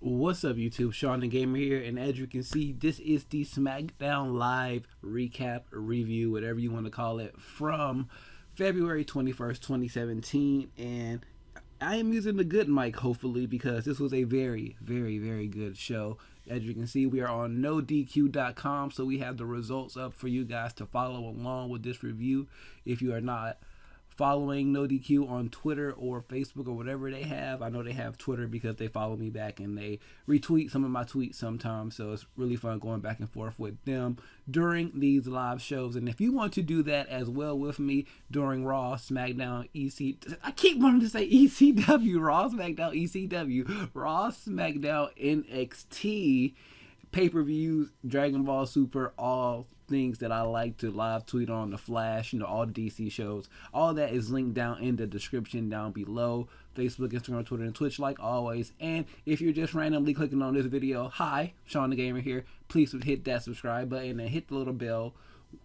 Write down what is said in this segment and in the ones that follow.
What's up, YouTube? Shawn DaGamer here, and as you can see, this is the Smackdown live recap, review, whatever you want to call it, from February 21st, 2017, and I am using the good mic, hopefully, because this was a very, very, very good show. As you can see, we are on NoDQ.com, so we have the results up for you guys to follow along with this review. If you are not following NoDQ on Twitter or Facebook or whatever they have. I know they have Twitter because they follow me back and they retweet some of my tweets sometimes, so it's really fun going back and forth with them during these live shows. And if you want to do that as well with me during Raw, SmackDown, I keep wanting to say ECW, Raw, SmackDown, ECW, Raw, SmackDown, NXT, pay-per-views, Dragon Ball Super, all things that I like to live tweet on, the Flash, all the DC shows. All that is linked down in the description down below. Facebook, Instagram, Twitter, and Twitch, like always. And if you're just randomly clicking on this video, hi, Shawn DaGamer here. Please hit that subscribe button and hit the little bell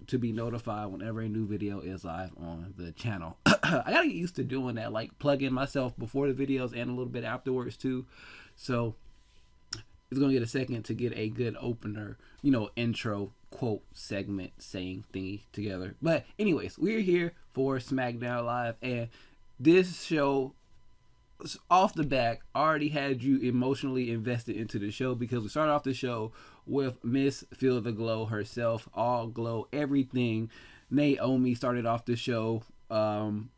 to be notified whenever a new video is live on the channel. I gotta get used to doing that, like plugging myself before the videos and a little bit afterwards too. So it's gonna get a second to get a good opener, intro quote segment saying thingy together. But anyways, we're here for Smackdown Live, and this show off the back already had you emotionally invested into the show, because we started off the show with Miss Feel the Glow herself, all glow, everything. Naomi started off the show.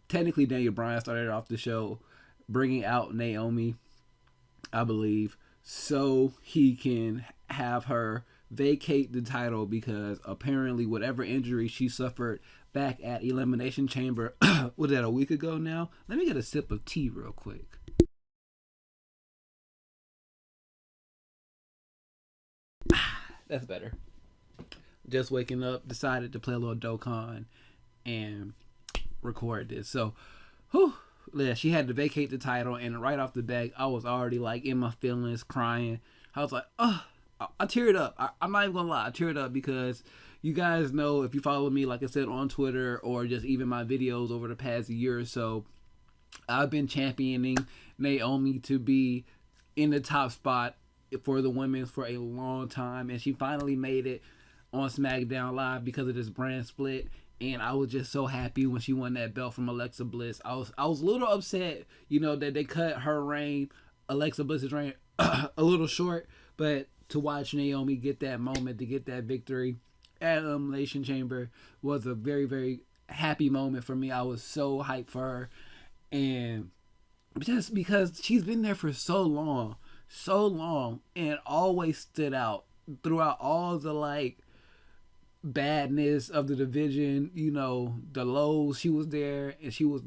Technically Daniel Bryan started off the show bringing out Naomi, I believe, so he can have her vacate the title, because apparently whatever injury she suffered back at Elimination Chamber, was that a week ago now? Let me get a sip of tea real quick. That's better. Just waking up, decided to play a little Dokkan and record this. So, yeah, she had to vacate the title, and right off the bat, I was already like in my feelings, crying. I was like, I teared up. I'm not even gonna lie, I teared up, because you guys know, if you follow me, like I said, on Twitter or just even my videos over the past year or so, I've been championing Naomi to be in the top spot for the women for a long time, and she finally made it on SmackDown Live because of this brand split. And I was just so happy when she won that belt from Alexa Bliss. I was a little upset, that they cut her reign, Alexa Bliss's reign, a little short, but to watch Naomi get that moment, to get that victory at Elimination Chamber, was a very, very happy moment for me. I was so hyped for her, and just because she's been there for so long, and always stood out throughout all the badness of the division, the lows. She was there, and she was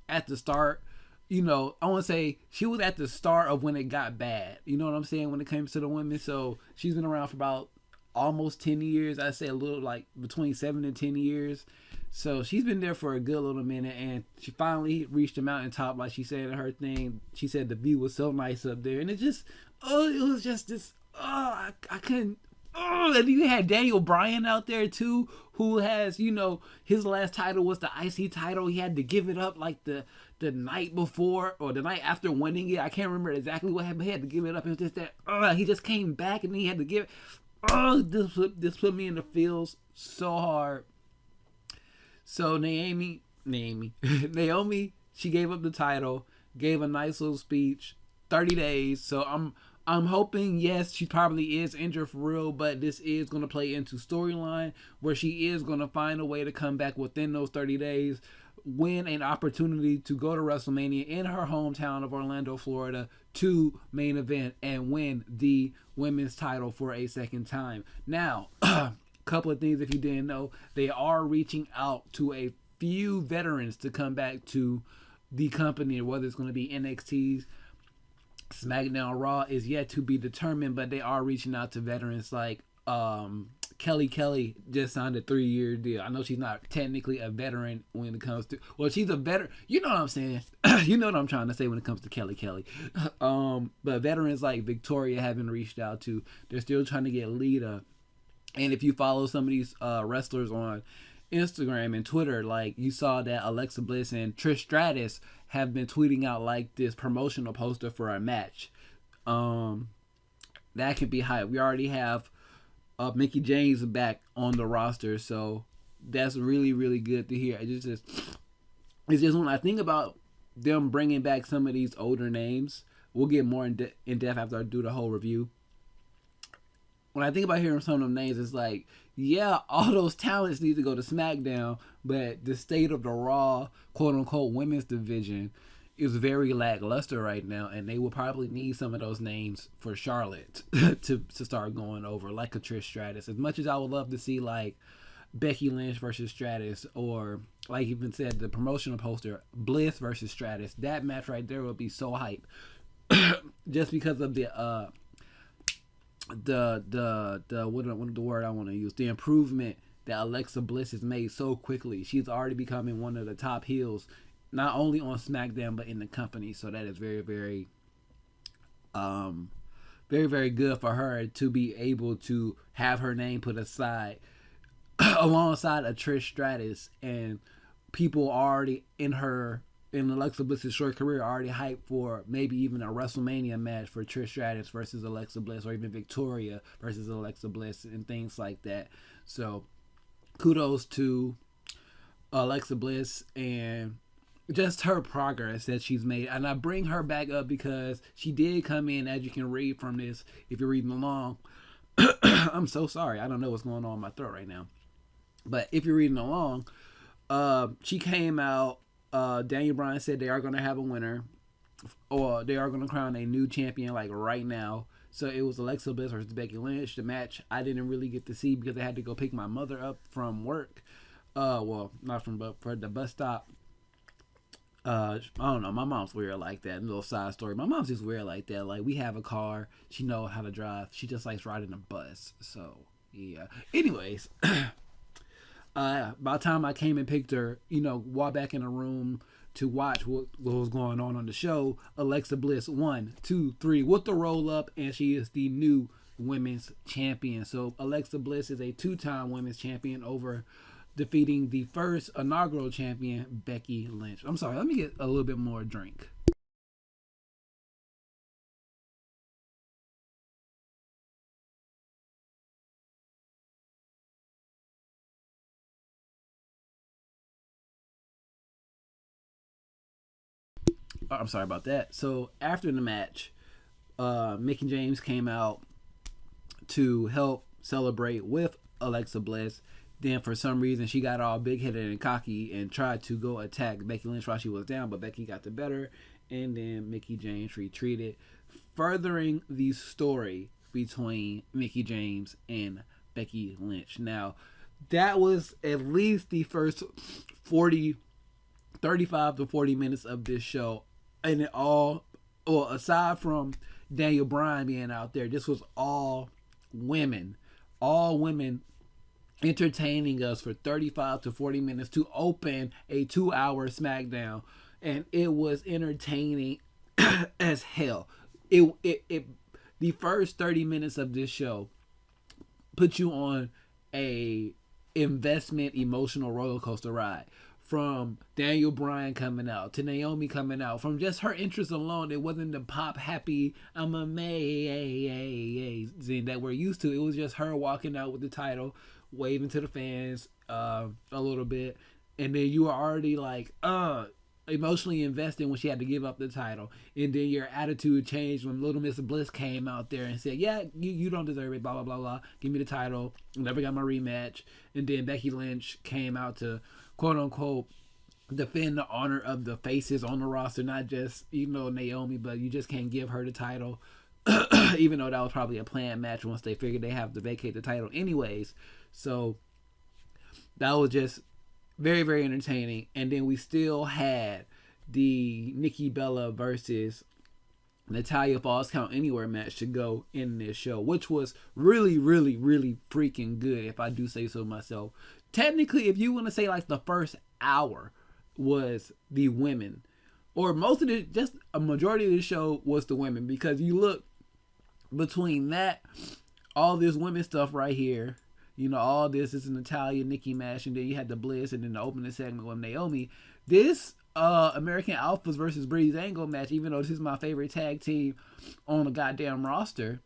at the start. I want to say she was at the start of when it got bad. You know what I'm saying? When it comes to the women. So she's been around for about almost 10 years. I'd say a little between 7 and 10 years. So she's been there for a good little minute, and she finally reached the mountaintop, like she said in her thing. She said the view was so nice up there, and it was just this. I couldn't. And you had Daniel Bryan out there too, who has, his last title was the IC title. He had to give it up the night before or the night after winning it. I can't remember exactly what happened. He had to give it up. It was just that he just came back, and he had to give it. This put me in the feels so hard. So Naomi, she gave up the title, gave a nice little speech, 30 days. So I'm hoping, yes, she probably is injured for real, but this is going to play into storyline where she is going to find a way to come back within those 30 days, win an opportunity to go to WrestleMania in her hometown of Orlando, Florida, to main event and win the women's title for a second time. Now, a couple of things if you didn't know, they are reaching out to a few veterans to come back to the company, whether it's going to be NXT's, SmackDown, Raw is yet to be determined, but they are reaching out to veterans like Kelly just signed a 3-year deal. I know she's not technically a veteran when it comes to, well, she's a veteran. You know what I'm saying? You know what I'm trying to say when it comes to Kelly. But veterans like Victoria haven't reached out to. They're still trying to get Lita. And if you follow some of these wrestlers on Instagram and Twitter, you saw that Alexa Bliss and Trish Stratus have been tweeting out this promotional poster for a match. that can be hype. We already have Mickie James back on the roster, so that's really, really good to hear. It's just when I think about them bringing back some of these older names, we'll get more in depth after I do the whole review. When I think about hearing some of them names, it's like, yeah, all those talents need to go to SmackDown, but the state of the Raw, quote unquote, women's division is very lackluster right now, and they will probably need some of those names for Charlotte to start going over, like a Trish Stratus. As much as I would love to see like Becky Lynch versus Stratus, or like even said, the promotional poster, Bliss versus Stratus, that match right there would be so hype. Just because of the what the word I want to use, the improvement that Alexa Bliss has made so quickly. She's already becoming one of the top heels, not only on SmackDown but in the company. So that is very, very very good for her to be able to have her name put aside alongside a Trish Stratus, and people already in Alexa Bliss's short career already hyped for maybe even a WrestleMania match for Trish Stratus versus Alexa Bliss, or even Victoria versus Alexa Bliss, and things like that. So kudos to Alexa Bliss and just her progress that she's made. And I bring her back up because she did come in, as you can read from this if you're reading along. I'm so sorry, I don't know what's going on in my throat right now, but if you're reading along, she came out. Daniel Bryan said they are going to have a winner, or they are going to crown a new champion like right now. So it was Alexa Bliss versus Becky Lynch. The match I didn't really get to see because I had to go pick my mother up from work. Well, not from, but for the bus stop. I don't know. My mom's weird like that. A little side story. My mom's just weird like that. Like, we have a car. She knows how to drive. She just likes riding a bus. So, yeah. Anyways, by the time I came and picked her, walked back in the room to watch what was going on the show, Alexa Bliss 1, 2, 3 with the roll up, and she is the new women's champion. So Alexa Bliss is a 2-time women's champion over defeating the first inaugural champion, Becky Lynch. I'm sorry, let me get a little bit more drink. I'm sorry about that. So after the match, Mickie James came out to help celebrate with Alexa Bliss. Then for some reason she got all big-headed and cocky and tried to go attack Becky Lynch while she was down, but Becky got the better, and then Mickie James retreated, furthering the story between Mickie James and Becky Lynch. Now, that was at least the first 35 to 40 minutes of this show, and it all, well, aside from Daniel Bryan being out there, this was all women entertaining us for 35 to 40 minutes to open a 2-hour SmackDown, and it was entertaining as hell. The first 30 minutes of this show put you on a investment emotional roller coaster ride. From Daniel Bryan coming out to Naomi coming out, from just her interest alone, it wasn't the pop happy I'm amazing that we're used to. It was just her walking out with the title, waving to the fans a little bit, and then you were already like emotionally invested when she had to give up the title. And then your attitude changed when Little Miss Bliss came out there and said, yeah, you don't deserve it, blah blah blah blah, give me the title, never got my rematch. And then Becky Lynch came out to quote unquote defend the honor of the faces on the roster, not just Naomi, but you just can't give her the title. Even though that was probably a planned match once they figured they have to vacate the title anyways. So that was just very, very entertaining. And then we still had the Nikki Bella versus Natalya Falls Count Anywhere match to go in this show, which was really, really, really freaking good, if I do say so myself. Technically, if you want to say like the first hour was the women, or most of it, just a majority of the show was the women, because you look between that, all this women stuff right here, all this is a Natalya Nikki match, and then you had the Bliss, and then the opening segment with Naomi. This American Alphas versus Breeze Angle match, even though this is my favorite tag team on the goddamn roster,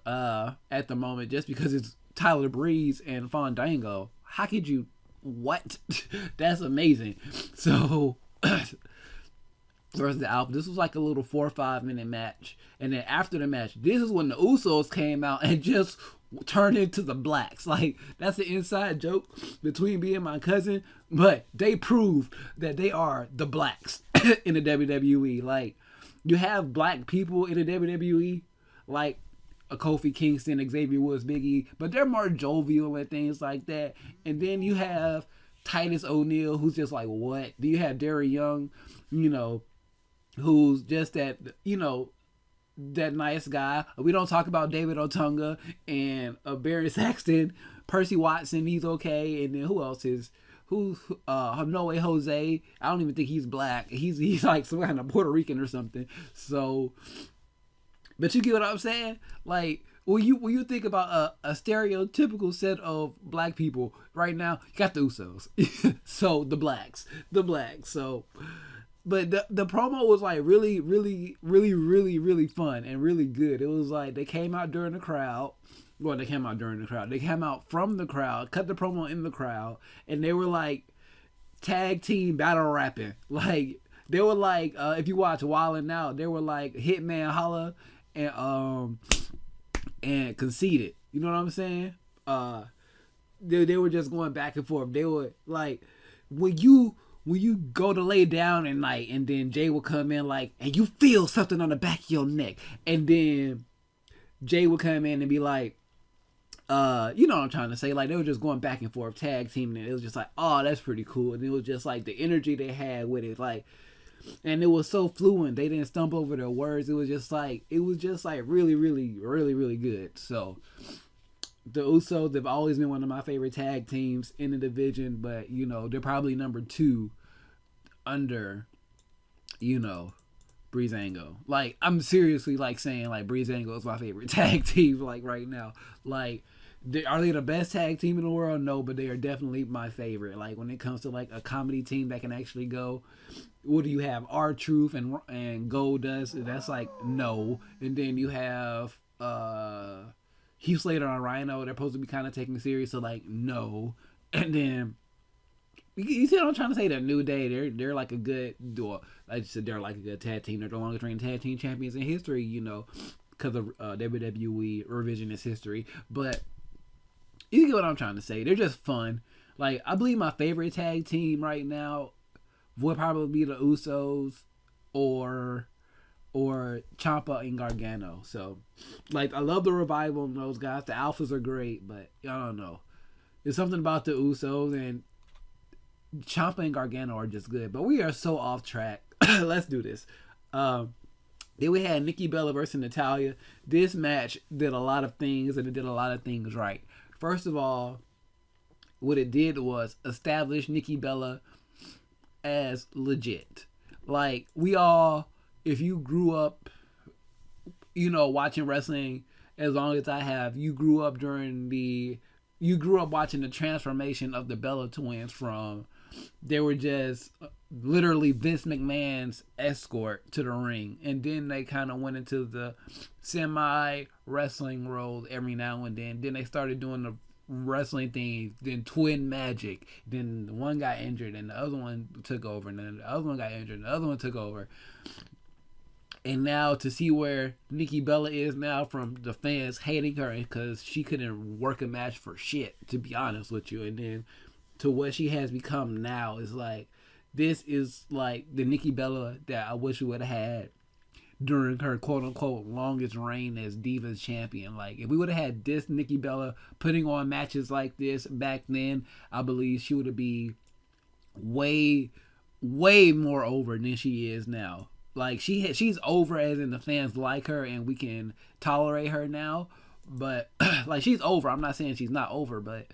at the moment, just because it's Tyler Breeze and Fandango. How could you? What? That's amazing. So versus the Alpha, this was like a little 4 or 5 minute match, and then after the match, this is when the Usos came out and just turned into the Blacks. Like, that's an inside joke between me and my cousin, but they proved that they are the Blacks in the WWE. Like, you have black people in the WWE, like a Kofi Kingston, Xavier Woods, Big E, but they're more jovial and things like that. And then you have Titus O'Neil, who's just like, what? Do you have Derry Young, you know, who's just that, you know, that nice guy. We don't talk about David Otunga and Barry Saxton. Percy Watson, he's okay. And then who else is, No Way Jose. I don't even think he's black. He's like some kind of Puerto Rican or something. So, but you get what I'm saying? Like, when you think about a stereotypical set of black people right now, you got the Usos. So the blacks. So, but the promo was like really fun and really good. It was like they came out during the crowd. Well, they came out during the crowd. They came out from the crowd, cut the promo in the crowd, and they were like tag team battle rapping. Like, they were like, if you watch Wildin' Out, they were like Hitman Holla and Conceited. You know what I'm saying? They were just going back and forth. They were like, when you go to lay down at night, and then Jay will come in like, and you feel something on the back of your neck, and then Jay would come in and be like, you know what I'm trying to say? Like, they were just going back and forth, tag teaming, and it was just like, oh, that's pretty cool. And it was just like the energy they had with it, like, and it was so fluent. They didn't stump over their words. It was just like really good. So the Usos have always been one of my favorite tag teams in the division, but, you know, they're probably number 2 under, you know, Breezango. Like, I'm seriously like saying like Breezango is my favorite tag team like right now. Like, are they the best tag team in the world? No, but they are definitely my favorite. Like, when it comes to like a comedy team that can actually go, what do you have? R-Truth and Goldust. That's like no. And then you have Heath Slater and Rhino. They're supposed to be kind of taken serious, so like no. And then you see what I'm trying to say? The New Day, they're like a good duo. Like I said, they're like a good tag team. They're the longest reigning tag team champions in history, you know, because of WWE revisionist history. But you get what I'm trying to say. They're just fun. Like, I believe my favorite tag team right now would probably be the Usos or Ciampa and Gargano. So, like, I love the Revival and those guys. The Alphas are great, but I don't know. There's something about the Usos, and Ciampa and Gargano are just good. But we are so off track. Let's do this. Then we had Nikki Bella versus Natalya. This match did a lot of things, and it did a lot of things right. First of all, what it did was establish Nikki Bella as legit. Like, we all, if you grew up, you know, watching wrestling as long as I have, you grew up watching the transformation of the Bella twins from, they were just literally Vince McMahon's escort to the ring, and then they kind of went into the semi-wrestling role every now and then. Then they started doing the wrestling things, then Twin Magic, then one got injured and the other one took over, and then the other one got injured and the other one took over. And now to see where Nikki Bella is now, from the fans hating her because she couldn't work a match for shit, to be honest with you, and then to what she has become now, is like, this is like the Nikki Bella that I wish we would have had during her quote-unquote longest reign as Divas champion. Like, if we would have had this Nikki Bella putting on matches like this back then, I believe she would have been way more over than she is now. Like, she's over as in the fans like her and we can tolerate her now, but like, she's over. I'm not saying she's not over, but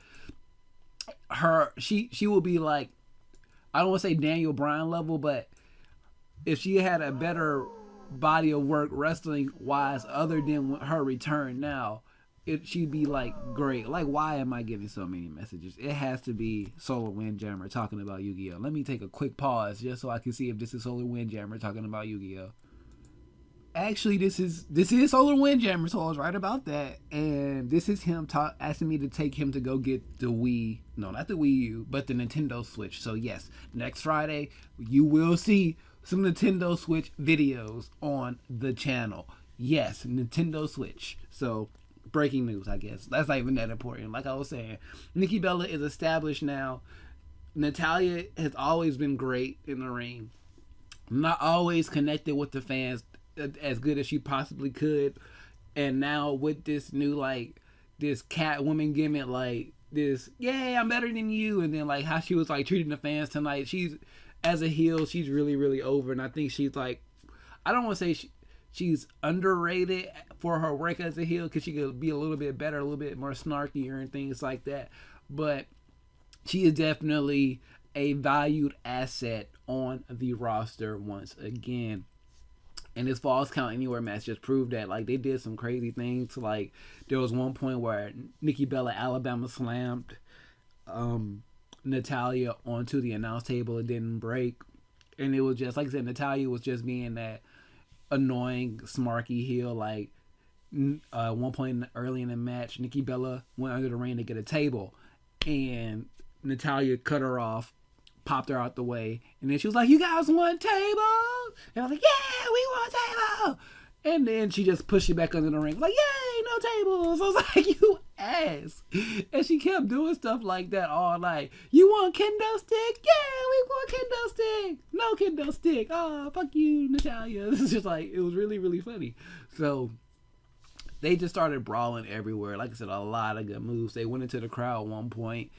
she will be like, I don't want to say Daniel Bryan level, but if she had a better body of work wrestling wise other than her return now, she'd be like great. Like, why am I getting so many messages? It has to be Solar Windjammer talking about Yu-Gi-Oh. Let me take a quick pause just so I can see if this is Solar Windjammer talking about Yu-Gi-Oh. Actually, this is Solar Windjammer, so I was right about that. And this is him asking me to take him to go get the Wii. No, not the Wii U, but the Nintendo Switch. So yes, next Friday you will see some Nintendo Switch videos on the channel. Yes, Nintendo Switch. So breaking news, I guess. That's not even that important. Like I was saying, Nikki Bella is established now. Natalya has always been great in the ring. Not always connected with the fans as good as she possibly could. And now with this new, like, this Catwoman gimmick, like, this, yeah, I'm better than you. And then, like, how she was, like, treating the fans tonight. She's, as a heel, she's really, really over. And I think she's, like, I don't want to say she's underrated for her work as a heel, because she could be a little bit better, a little bit more snarkier and things like that. But she is definitely a valued asset on the roster once again. And this Falls Count Anywhere match just proved that. Like, they did some crazy things. Like, there was one point where Nikki Bella Alabama slammed Natalya onto the announce table. It didn't break. And it was just, like I said, Natalya was just being that annoying, smarky heel. Like, one point early in the match, Nikki Bella went under the ring to get a table. And Natalya cut her off, popped her out the way, and then she was like, "You guys want tables?" And I was like, "Yeah, we want table." And then she just pushed it back under the ring, like, "Yay, no tables." I was like, "You ass." And she kept doing stuff like that all night. "You want kendo stick?" "Yeah, we want kendo stick." "No kendo stick." "Oh, fuck you, Natalya." This is just like, it was really, really funny. So they just started brawling everywhere. Like I said, a lot of good moves. They went into the crowd at one point.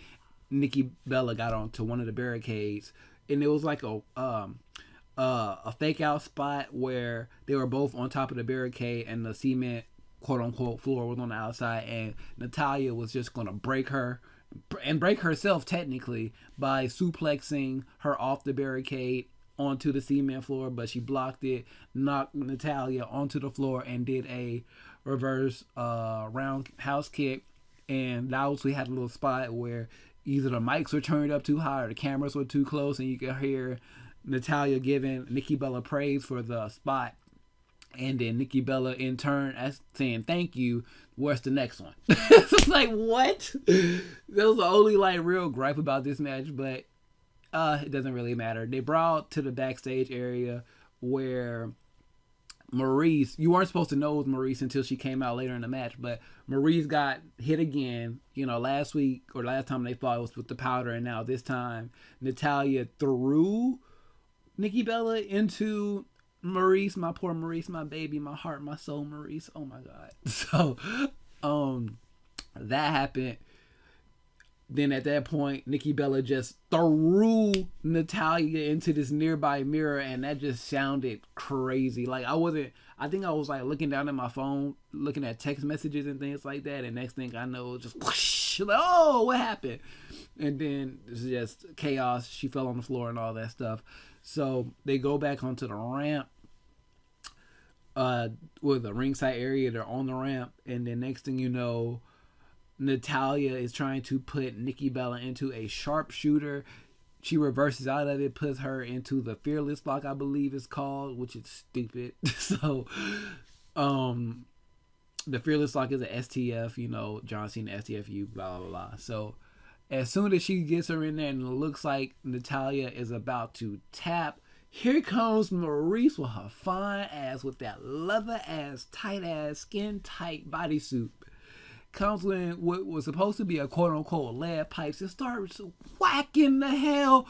Nikki Bella got onto one of the barricades, and it was like a fake out spot where they were both on top of the barricade, and the cement, quote unquote, floor was on the outside, and Natalya was just gonna break her and break herself technically by suplexing her off the barricade onto the cement floor, but she blocked it, knocked Natalya onto the floor, and did a reverse roundhouse kick. And that was, we had a little spot where either the mics were turned up too high or the cameras were too close, and you could hear Natalya giving Nikki Bella praise for the spot. And then Nikki Bella in turn saying, "Thank you, where's the next one?" It's like, what? That was the only, like, real gripe about this match, but it doesn't really matter. They brought to the backstage area where Maurice, you weren't supposed to know it was Maurice until she came out later in the match, but Maurice got hit again. You know, last week or last time they fought was with the powder, and now this time Natalya threw Nikki Bella into Maurice, my poor Maurice, my baby, my heart, my soul, Maurice. Oh my God. So that happened. Then at that point, Nikki Bella just threw Natalya into this nearby mirror, and that just sounded crazy. Like, I think I was like looking down at my phone, looking at text messages and things like that, and next thing I know, just whoosh, like, oh, what happened? And then it's just chaos. She fell on the floor and all that stuff. So they go back onto the ramp, with the ringside area. They're on the ramp, and then next thing you know, Natalya is trying to put Nikki Bella into a sharpshooter. She reverses out of it, puts her into the Fearless Lock, I believe it's called, which is stupid. So, the Fearless Lock is a STF, you know, John Cena, STFU, blah, blah, blah. So, as soon as she gets her in there and it looks like Natalya is about to tap, here comes Maurice with her fine ass, with that leather ass, tight ass, skin tight bodysuit. Comes in what was supposed to be a quote unquote lead pipes and starts whacking the hell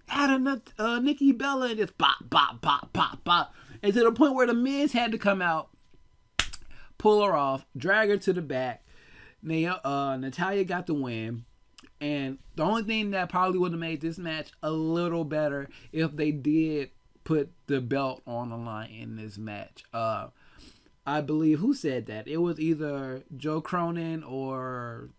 out of Nikki Bella, and just bop, bop, bop, bop, bop. And to the point where the Miz had to come out, pull her off, drag her to the back. Natalya got the win. And the only thing that probably would have made this match a little better if they did put the belt on the line in this match. I believe, who said that? It was either Joe Cronin or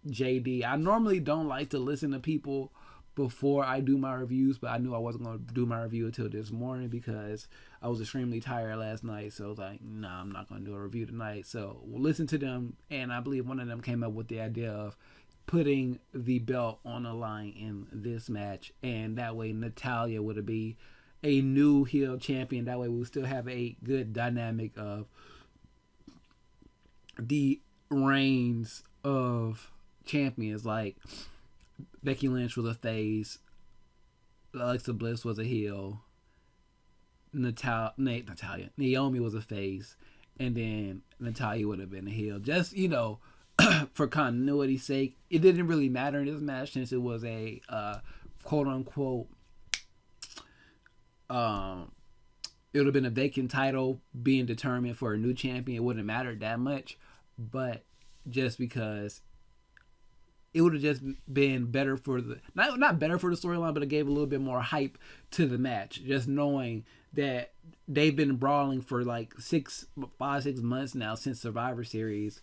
JD. I normally don't like to listen to people before I do my reviews, but I knew I wasn't going to do my review until this morning because I was extremely tired last night. So I was like, nah, I'm not going to do a review tonight. So we'll listen to them, and I believe one of them came up with the idea of putting the belt on the line in this match, and that way Natalya would be a new heel champion. That way we'll still have a good dynamic of the reigns of champions. Like Becky Lynch was a face, Alexa Bliss was a heel, Naomi was a face, and then Natalya would have been a heel. Just, you know, for continuity's sake. It didn't really matter in this match since it was a quote unquote it would have been a vacant title being determined for a new champion. It wouldn't matter that much, but just because it would have just been better for the not better for the storyline, but it gave a little bit more hype to the match. Just knowing that they've been brawling for like 6 months now since Survivor Series,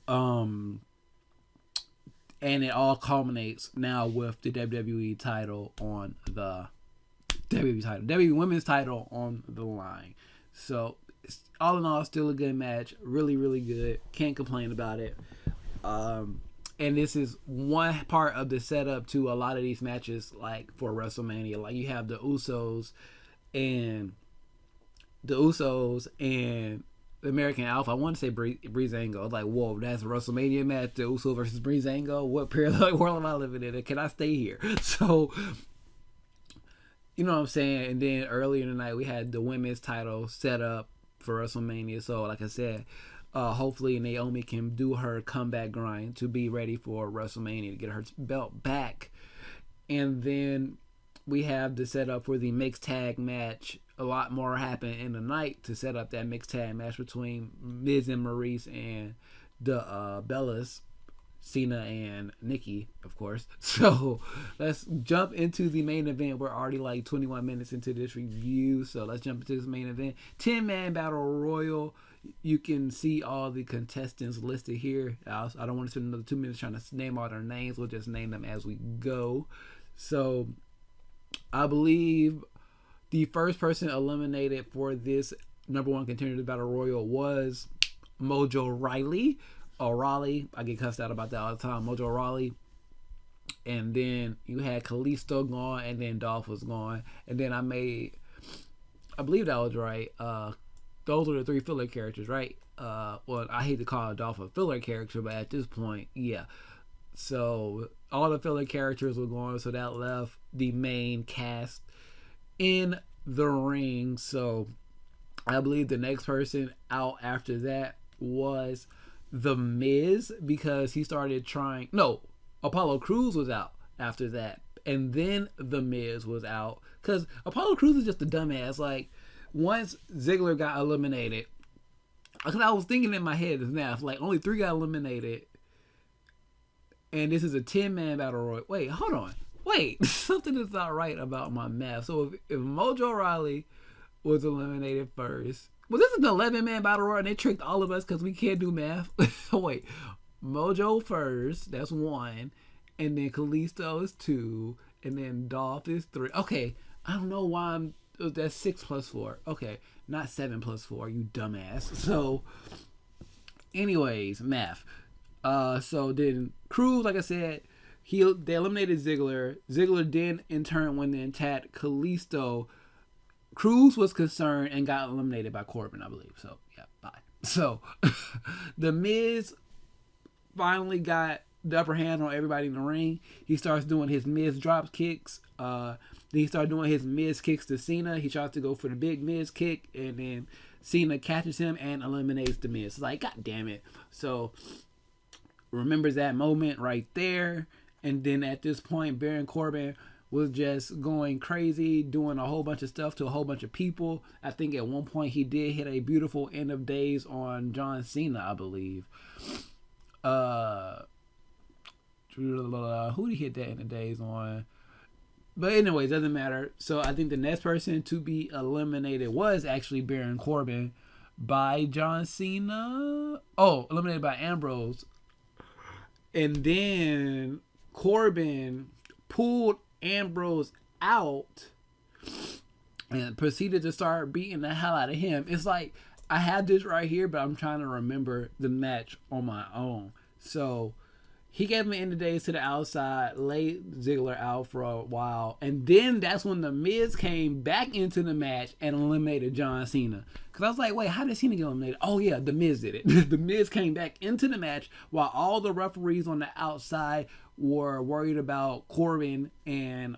and it all culminates now with the WWE title on the WWE Women's title on the line. So all in all, still a good match. Really, really good. Can't complain about it. And this is one part of the setup to a lot of these matches, like for WrestleMania. Like you have the Usos and the American Alpha. I want to say Breezango. Like, whoa, that's a WrestleMania match. The Usos versus Breezango. What parallel world am I living in? Can I stay here? So, you know what I'm saying? And then earlier tonight we had the women's title set up for WrestleMania. So, like I said, hopefully Naomi can do her comeback grind to be ready for WrestleMania to get her belt back. And then we have the setup for the mixed tag match. A lot more happened in the night to set up that mixed tag match between Miz and Maurice and the Bellas, Cena and Nikki, of course. So let's jump into the main event. We're already like 21 minutes into this review, so let's jump into this main event. 10-man battle royal. You can see all the contestants listed here. I don't want to spend another 2 minutes trying to name all their names. We'll just name them as we go. So I believe the first person eliminated for this number 1 contender to Battle Royal was Mojo Rawley. Or Raleigh. I get cussed out about that all the time. Mojo Rawley. And then you had Kalisto gone, and then Dolph was gone. And then I believe that was right. Those are the 3 filler characters, right? Well, I hate to call Dolph a filler character, but at this point, yeah. So all the filler characters were gone, so that left the main cast in the ring. So I believe the next person out after that was The Miz, because he started trying. No, Apollo Crews was out after that, and then The Miz was out, because Apollo Crews is just a dumbass. Like, once Ziggler got eliminated, because I was thinking in my head now, like only 3 got eliminated, and this is a 10-man battle royal. Wait, hold on. Wait, something is not right about my math. So if Mojo Rawley was eliminated first, well, this is an 11-man battle royal, and they tricked all of us because we can't do math. Wait, Mojo first, that's 1, and then Kalisto is 2, and then Dolph is 3. Okay, I don't know why that's 6 plus 4. Okay, not 7 plus 4, you dumbass. So, anyways, math. So then Crews, like I said, they eliminated Ziggler. Ziggler then in turn went and attacked Kalisto. Crews was concerned and got eliminated by Corbin, I believe. So, yeah, bye. So, The Miz finally got the upper hand on everybody in the ring. He starts doing his Miz drop kicks. Then he started doing his Miz kicks to Cena. He tries to go for the big Miz kick, and then Cena catches him and eliminates The Miz. It's like, God damn it. So, remembers that moment right there. And then at this point, Baron Corbin was just going crazy, doing a whole bunch of stuff to a whole bunch of people. I think at one point he did hit a beautiful end of days on John Cena, I believe. Who did he hit that end of days on? But anyways, doesn't matter. So I think the next person to be eliminated was actually Baron Corbin by John Cena. Oh, eliminated by Ambrose. And then Corbin pulled Ambrose out and proceeded to start beating the hell out of him. It's like, I had this right here, but I'm trying to remember the match on my own. So He gave him the end of days to the outside, laid Ziggler out for a while, and then that's when the Miz came back into the match and eliminated John Cena. Because I was like, wait, how did Cena get eliminated? Oh yeah, the Miz did it. The Miz came back into the match while all the referees on the outside were worried about Corbin and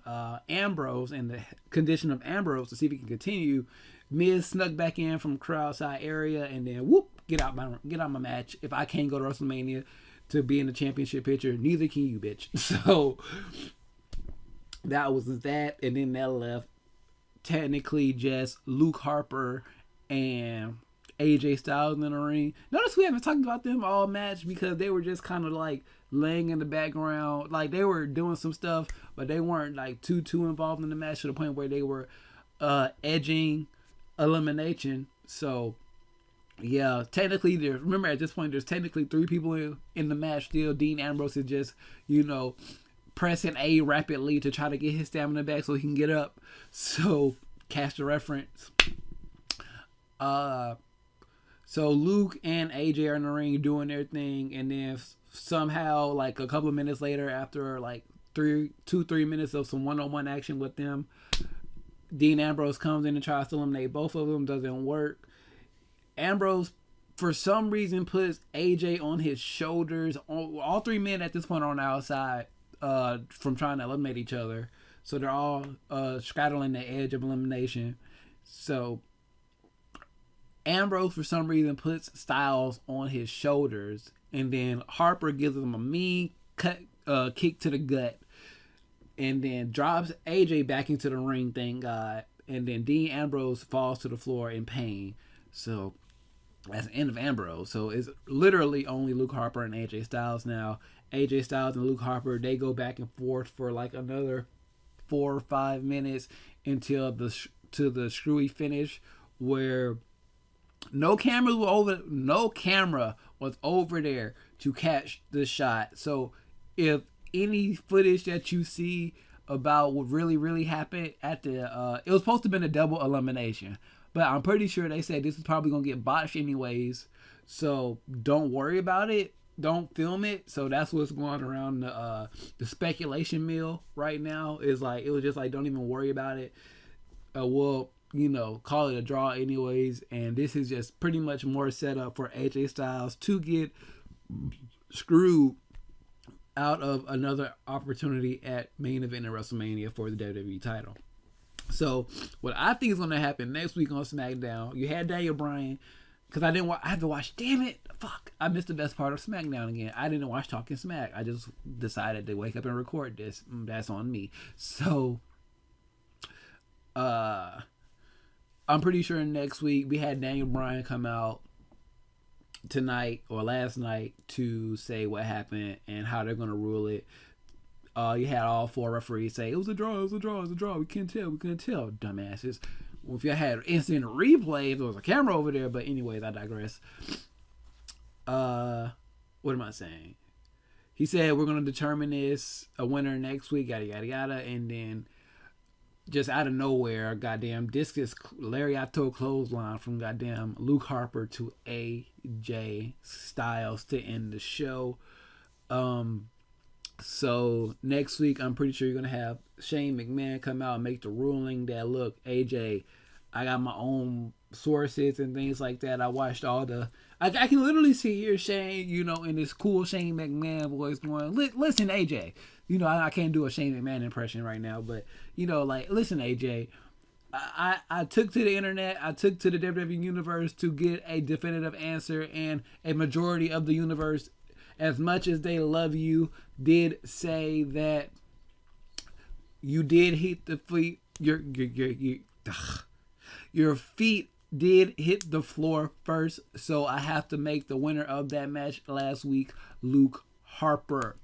Ambrose and the condition of Ambrose to see if he can continue. Miz snuck back in from crowd side area and then whoop, get out my match. If I can't go to WrestleMania to be in the championship picture, neither can you, bitch. So that was that, and then that left technically just Luke Harper and AJ Styles in the ring. Notice we haven't talked about them all match because they were just kind of like laying in the background. Like they were doing some stuff, but they weren't like too involved in the match to the point where they were edging elimination. So yeah, technically remember at this point there's technically 3 people in the match still. Dean Ambrose is just, pressing A rapidly to try to get his stamina back so he can get up. So catch the reference. So Luke and AJ are in the ring doing their thing, and then somehow like a couple of minutes later, after like 3 minutes of some one-on-one action with them, Dean Ambrose comes in and tries to eliminate both of them. Doesn't work. Ambrose, for some reason, puts AJ on his shoulders. All 3 men at this point are on the outside from trying to eliminate each other. So they're all straddling the edge of elimination. So Ambrose, for some reason, puts Styles on his shoulders. And then Harper gives him a mean kick to the gut. And then drops AJ back into the ring, thank God. And then Dean Ambrose falls to the floor in pain. So that's the end of Ambrose. So it's literally only Luke Harper and AJ Styles now. AJ Styles and Luke Harper, they go back and forth for like another 4 or 5 minutes until the screwy finish, where no camera was over there to catch the shot. So if any footage that you see about what really happened at the it was supposed to have been a double elimination, but I'm pretty sure they said this is probably gonna get botched anyways, so don't worry about it, don't film it. So that's what's going around the speculation mill right now, is like, it was just like, don't even worry about it, we'll call it a draw anyways. And this is just pretty much more set up for AJ Styles to get screwed out of another opportunity at main event in WrestleMania for the WWE title. So what I think is going to happen next week on SmackDown, you had Daniel Bryan, because I had to watch, damn it, fuck, I missed the best part of SmackDown again. I didn't watch Talking Smack. I just decided to wake up and record this. That's on me. So I'm pretty sure next week we had Daniel Bryan come out tonight or last night to say what happened and how they're going to rule it. You had all 4 referees say it was a draw, we couldn't tell, dumbasses. Well, if you had instant replay, there was a camera over there. But anyways, I digress. What am I saying? He said we're going to determine this a winner next week, yada yada yada. And then just out of nowhere, goddamn discus lariato clothesline from goddamn Luke Harper to AJ Styles to end the show. So next week, I'm pretty sure you're going to have Shane McMahon come out and make the ruling that, look, AJ, I got my own sources and things like that. I watched all I can literally see here Shane, in this cool Shane McMahon voice going, listen, AJ, I can't do a Shane McMahon impression right now, but, listen, AJ, I took to the internet, I took to the WWE universe to get a definitive answer, and a majority of the universe, as much as they love you, did say that you did hit the feet. Your feet did hit the floor first. So I have to make the winner of that match last week, Luke Harper.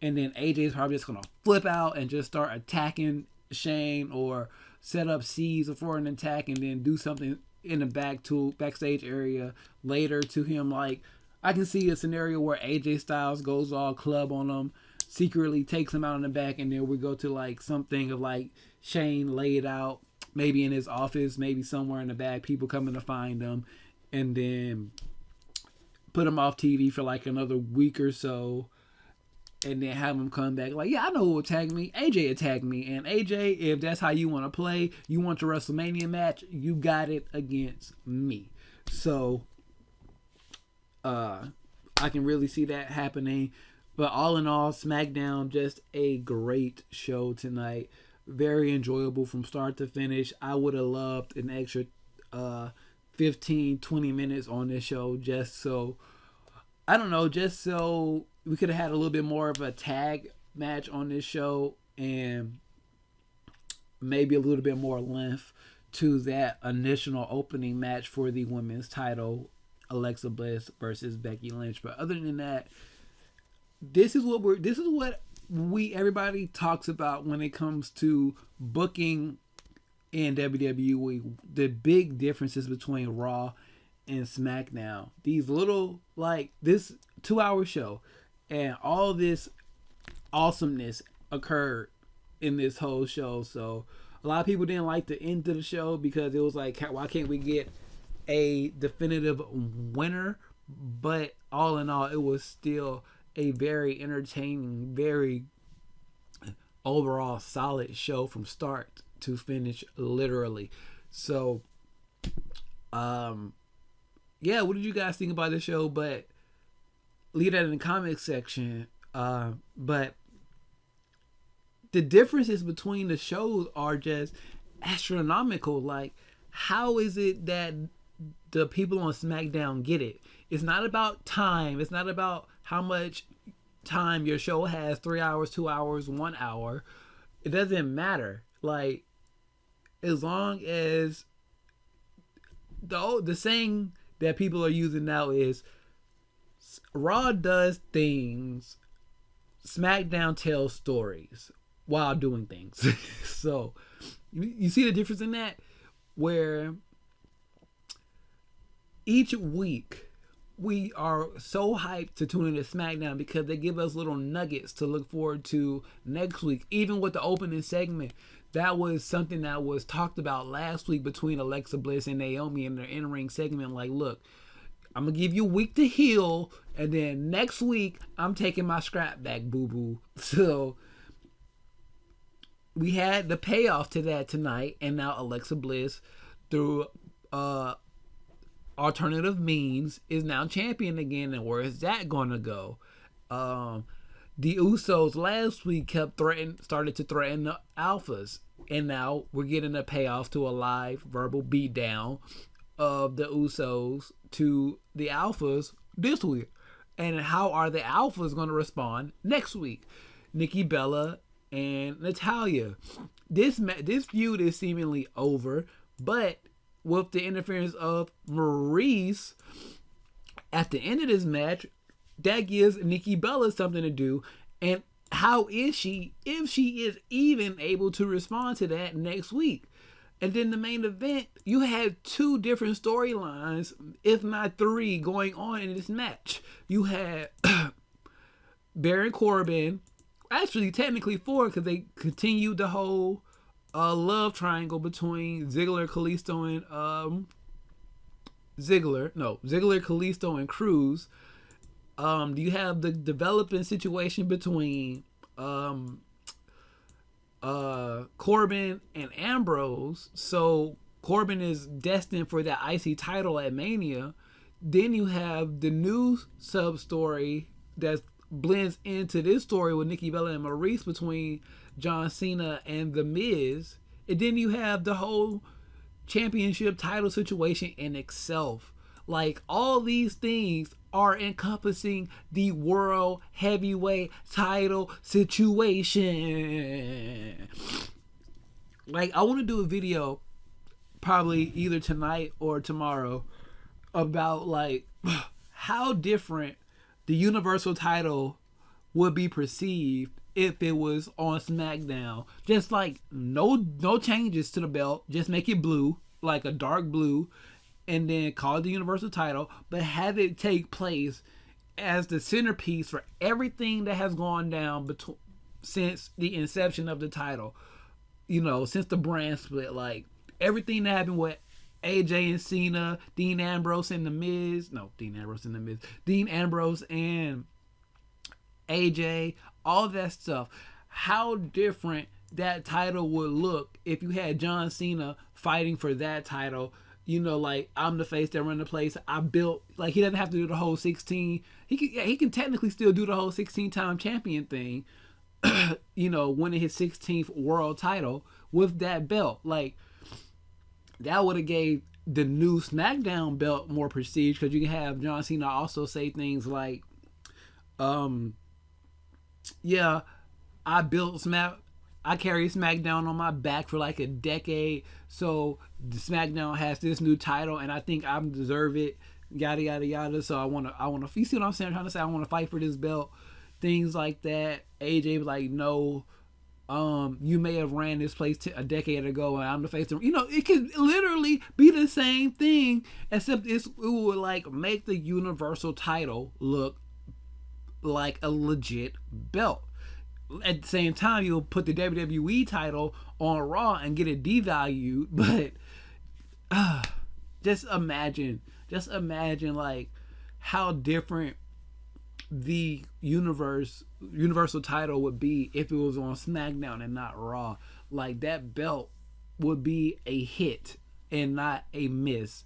And then AJ's probably just going to flip out and just start attacking Shane, or set up C's for an attack and then do something in the backstage area later to him. Like, I can see a scenario where AJ Styles goes all club on him, secretly takes him out in the back, and then we go to like something of like Shane laid out, maybe in his office, maybe somewhere in the back, people coming to find him, and then put him off TV for like another week or so. and then have them come back like, yeah, I know who attacked me. AJ attacked me. And AJ, if that's how you want to play, you want your WrestleMania match, you got it against me. So I can really see that happening. But all in all, SmackDown, just a great show tonight. Very enjoyable from start to finish. I would have loved an extra 15, 20 minutes on this show just so, I don't know, just so we could have had a little bit more of a tag match on this show and maybe a little bit more length to that initial opening match for the women's title, Alexa Bliss versus Becky Lynch. But other than that, this is what everybody talks about when it comes to booking in WWE. The big differences between Raw and SmackDown. These little, like, this 2-hour show and all this awesomeness occurred in this whole show. So a lot of people didn't like the end of the show because it was like, why can't we get a definitive winner? But all in all, it was still a very entertaining, very overall solid show from start to finish, literally. So yeah, what did you guys think about the show? But leave that in the comment section. But the differences between the shows are just astronomical. Like, how is it that the people on SmackDown get it? It's not about time. It's not about how much time your show has, 3 hours, 2 hours, 1 hour. It doesn't matter. Like, as long as the saying that people are using now is Raw does things, SmackDown tells stories while doing things. So you see the difference in that, where each week we are so hyped to tune into SmackDown because they give us little nuggets to look forward to next week. Even with the opening segment, that was something that was talked about last week between Alexa Bliss and Naomi in their in-ring segment. Like, look, I'm going to give you a week to heal, and then next week, I'm taking my scrap back, boo-boo. So we had the payoff to that tonight, and now Alexa Bliss, through alternative means, is now champion again. And where is that going to go? The Usos last week started to threaten the Alphas, and now we're getting a payoff to a live verbal beatdown of the Usos to the Alphas this week. And how are the Alphas going to respond next week? Nikki Bella and Natalya. This feud is seemingly over, but with the interference of Maurice at the end of this match, that gives Nikki Bella something to do. And how is she, if she is even able to respond to that next week? And then the main event, you had 2 different storylines, if not 3, going on in this match. You had Baron Corbin, actually technically 4, because they continued the whole love triangle between Ziggler, Kalisto, and Ziggler, Kalisto, and Cruz. You have the developing situation between Corbin and Ambrose. So Corbin is destined for that IC title at Mania. Then you have the new sub story that blends into this story with Nikki Bella and Maurice between John Cena and The Miz. And then you have the whole championship title situation in itself. Like, all these things are encompassing the world heavyweight title situation. Like, I want to do a video probably either tonight or tomorrow about, like, how different the Universal title would be perceived if it was on SmackDown. Just like no changes to the belt, just make it blue, like a dark blue, and then call it the Universal title, but have it take place as the centerpiece for everything that has gone down since the inception of the title. You know, since the brand split, like everything that happened with AJ and Cena, Dean Ambrose and The Miz. Dean Ambrose and AJ, all that stuff. How different that title would look if you had John Cena fighting for that title. You know, like, I'm the face that run the place. I built, like, he doesn't have to do the whole 16. He can technically still do the whole 16-time champion thing. You know, winning his 16th world title with that belt. Like, that would have gave the new SmackDown belt more prestige, because you can have John Cena also say things like, yeah, I carry SmackDown on my back for like a decade, so the SmackDown has this new title, and I think I deserve it. Yada yada yada. So I wanna. You see what I'm saying? I'm trying to say I want to fight for this belt. Things like that. AJ was like, no, you may have ran this place a decade ago, and I'm the face of, you know, it could literally be the same thing, except it would like make the Universal title look like a legit belt. At the same time, you'll put the WWE title on Raw and get it devalued. But just imagine like how different the Universal title would be if it was on SmackDown and not Raw. Like, that belt would be a hit and not a miss.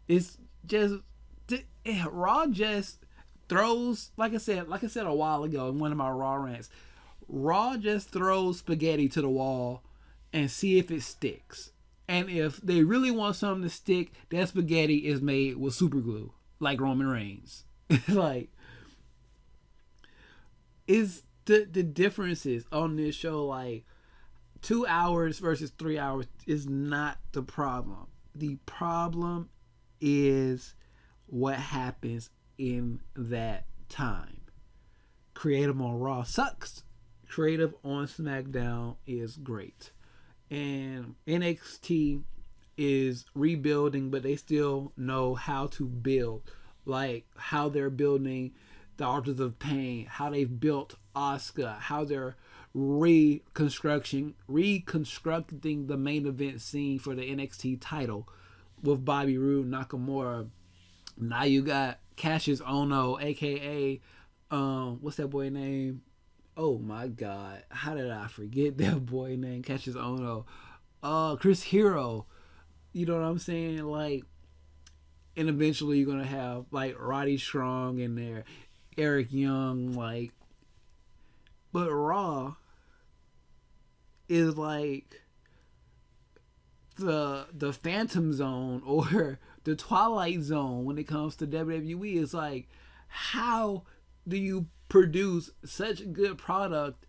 It's just Raw just throws, like I said a while ago in one of my Raw rants, Raw just throws spaghetti to the wall and see if it sticks. And if they really want something to stick, that spaghetti is made with super glue, like Roman Reigns. Like, is the differences on this show, like 2 hours versus 3 hours, is not the problem. The problem is what happens in that time. Creative on Raw sucks. Creative on SmackDown is great. And NXT is rebuilding, but they still know how to build. Like, how they're building the Authors of Pain, how they've built Asuka, how they're reconstructing the main event scene for the NXT title with Bobby Roode, Nakamura. Now you got Cassius Ohno, aka what's that boy name? Oh my God, how did I forget that boy name? Cassius Ohno. Chris Hero. You know what I'm saying? Like, and eventually you're gonna have like Roddy Strong in there, Eric Young, like. But Raw is like the Phantom Zone or the Twilight Zone when it comes to WWE. It's like, how do you produce such a good product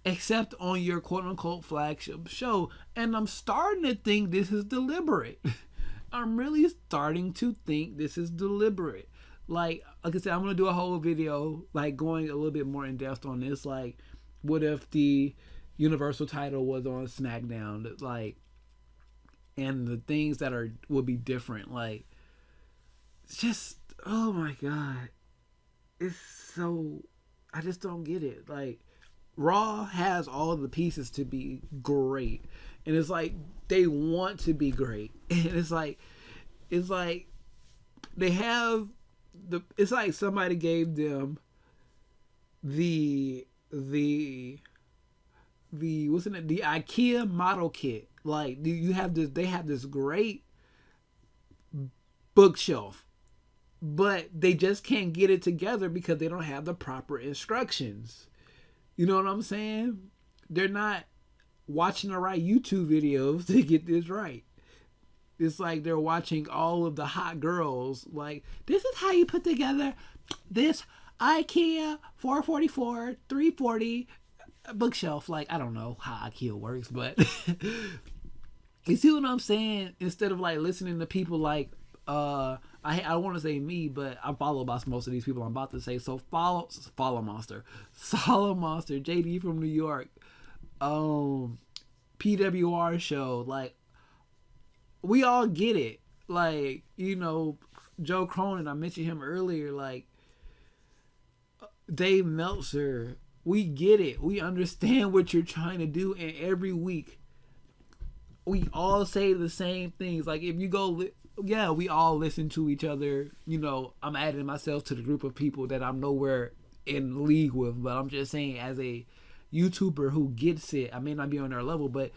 except on your quote-unquote flagship show? And I'm starting to think this is deliberate. I'm really starting to think this is deliberate. Like I said, I'm gonna do a whole video like going a little bit more in depth on this. Like, what if the Universal title was on SmackDown? Like, and the things that would be different. Like, it's just, oh my God, it's so, I just don't get it. Like, Raw has all the pieces to be great, and it's like they want to be great, and it's like they have it's like somebody gave them the what's in it, the IKEA model kit. Like, they have this great bookshelf, but they just can't get it together because they don't have the proper instructions. You know what I'm saying? They're not watching the right YouTube videos to get this right. It's like they're watching all of the hot girls. Like, this is how you put together this IKEA 444 340 bookshelf. Like, I don't know how IKEA works, but you see what I'm saying? Instead of like listening to people like I want to say me, but I'm followed by most of these people I'm about to say. So follow Monster, Solid Monster, JD from New York, PWR show. Like, we all get it. Like, you know, Joe Cronin, I mentioned him earlier. Like, Dave Meltzer, we get it. We understand what you're trying to do. And every week, we all say the same things. Like, if you go, we all listen to each other. You know, I'm adding myself to the group of people that I'm nowhere in league with, but I'm just saying as a YouTuber who gets it, I may not be on their level, but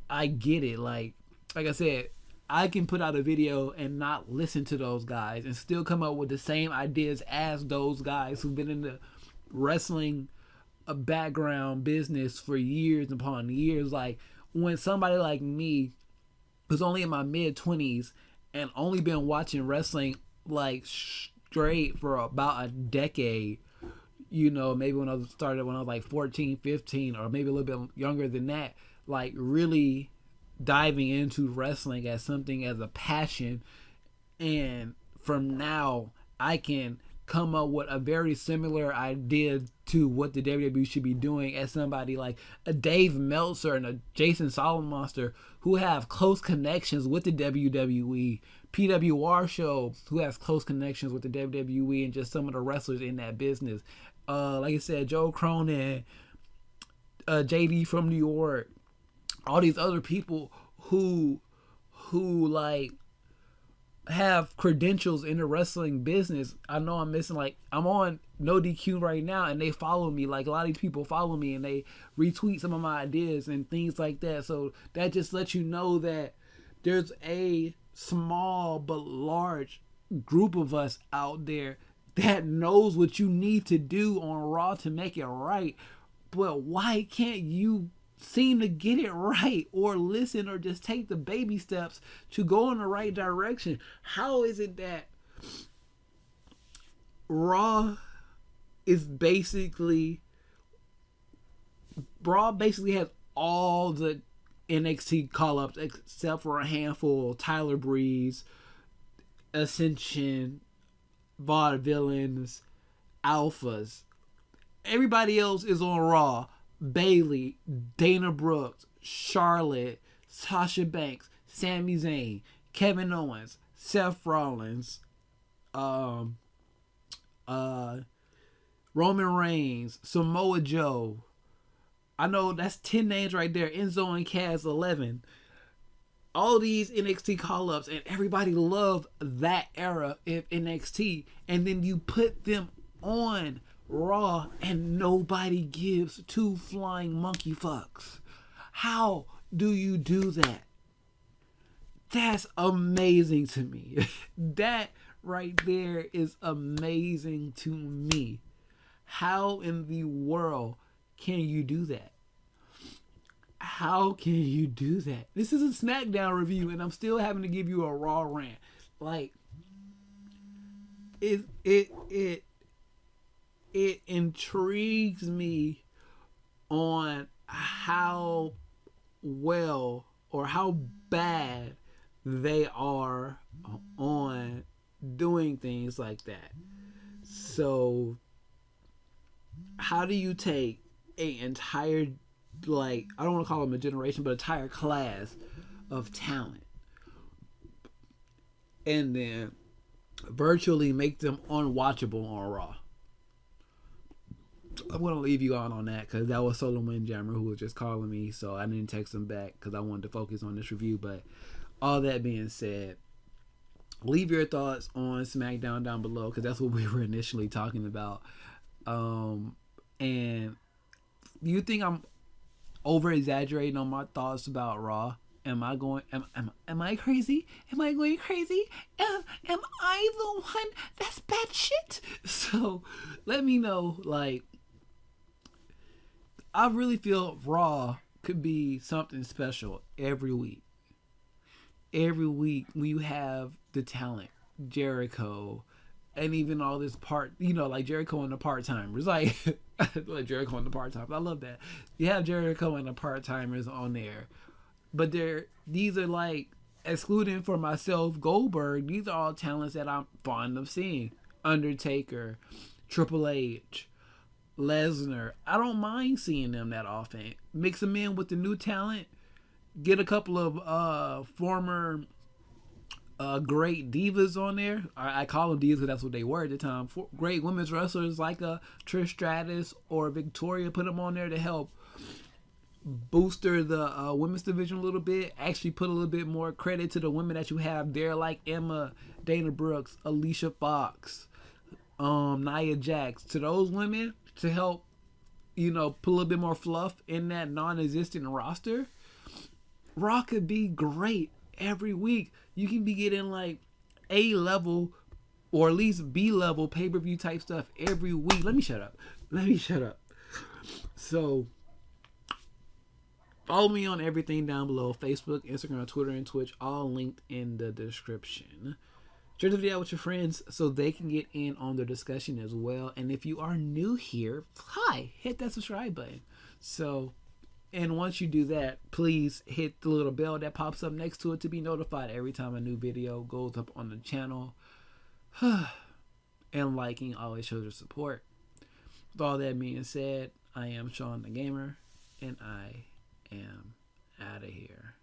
I get it. Like I said, I can put out a video and not listen to those guys and still come up with the same ideas as those guys who've been in the wrestling background business for years upon years. Like when somebody like me who's only in my mid-20s and only been watching wrestling like straight for about a decade, you know, maybe when I started when I was like 14, 15, or maybe a little bit younger than that, like really diving into wrestling as something as a passion. And from now I can come up with a very similar idea to what the WWE should be doing as somebody like a Dave Meltzer and a Jason Solomonster who have close connections with the WWE, PWR Show who has close connections with the WWE, and just some of the wrestlers in that business. Like I said, Joe Cronin, JD from New York, all these other people who like have credentials in the wrestling business. I know I'm missing, like I'm on No DQ right now and they follow me. Like a lot of these people follow me and they retweet some of my ideas and things like that. So that just lets you know that there's a small but large group of us out there that knows what you need to do on Raw to make it right. But why can't you seem to get it right, or listen, or just take the baby steps to go in the right direction? How is it that Raw basically has all the NXT call-ups except for a handful: Tyler Breeze, Ascension, Vaudevillains, Alphas. Everybody else is on Raw. Bayley, Dana Brooks, Charlotte, Sasha Banks, Sami Zayn, Kevin Owens, Seth Rollins, Roman Reigns, Samoa Joe. I know that's 10 names right there. Enzo and Kaz, 11. All these NXT call-ups, and everybody loved that era of NXT. And then you put them on Raw and nobody gives two flying monkey fucks. How do you do that? That's amazing to me. That right there is amazing to me. How in the world can you do that? How can you do that? This is a Smackdown review and I'm still having to give you a Raw rant. Like it intrigues me on how well or how bad they are on doing things like that. So how do you take a entire, like, I don't want to call them a generation, but entire class of talent and then virtually make them unwatchable on Raw? I'm going to leave you out on that because that was Solo Windjammer who was just calling me, so I didn't text him back because I wanted to focus on this review. But all that being said, leave your thoughts on SmackDown down below because that's what we were initially talking about. And do you think I'm over exaggerating on my thoughts about Raw? Am I crazy? Am I going crazy? Am I the one that's bad shit? So let me know. Like, I really feel Raw could be something special every week. Every week we have the talent, Jericho, and even all this like Jericho and the part-timers, like Jericho and the part-timers. I love that. You have Jericho and the part-timers on there, but these are like, excluding for myself, Goldberg, these are all talents that I'm fond of seeing. Undertaker, Triple H, Lesnar. I don't mind seeing them that often. Mix them in with the new talent. Get a couple of former great divas on there. I call them divas because that's what they were at the time. Great women's wrestlers like a Trish Stratus or Victoria. Put them on there to help booster the women's division a little bit. Actually put a little bit more credit to the women that you have there, like Emma, Dana Brooks, Alicia Fox, Nia Jax, to those women, to help, you know, put a little bit more fluff in that non-existent roster, Raw could be great every week. You can be getting like A level or at least B level pay-per-view type stuff every week. Let me shut up. So follow me on everything down below: Facebook, Instagram, Twitter, and Twitch, all linked in the description. Share the video with your friends so they can get in on the discussion as well. And if you are new here, hi, hit that subscribe button. And once you do that, please hit the little bell that pops up next to it to be notified every time a new video goes up on the channel. And liking always shows your support. With all that being said, I am Shawn DaGamer, and I am out of here.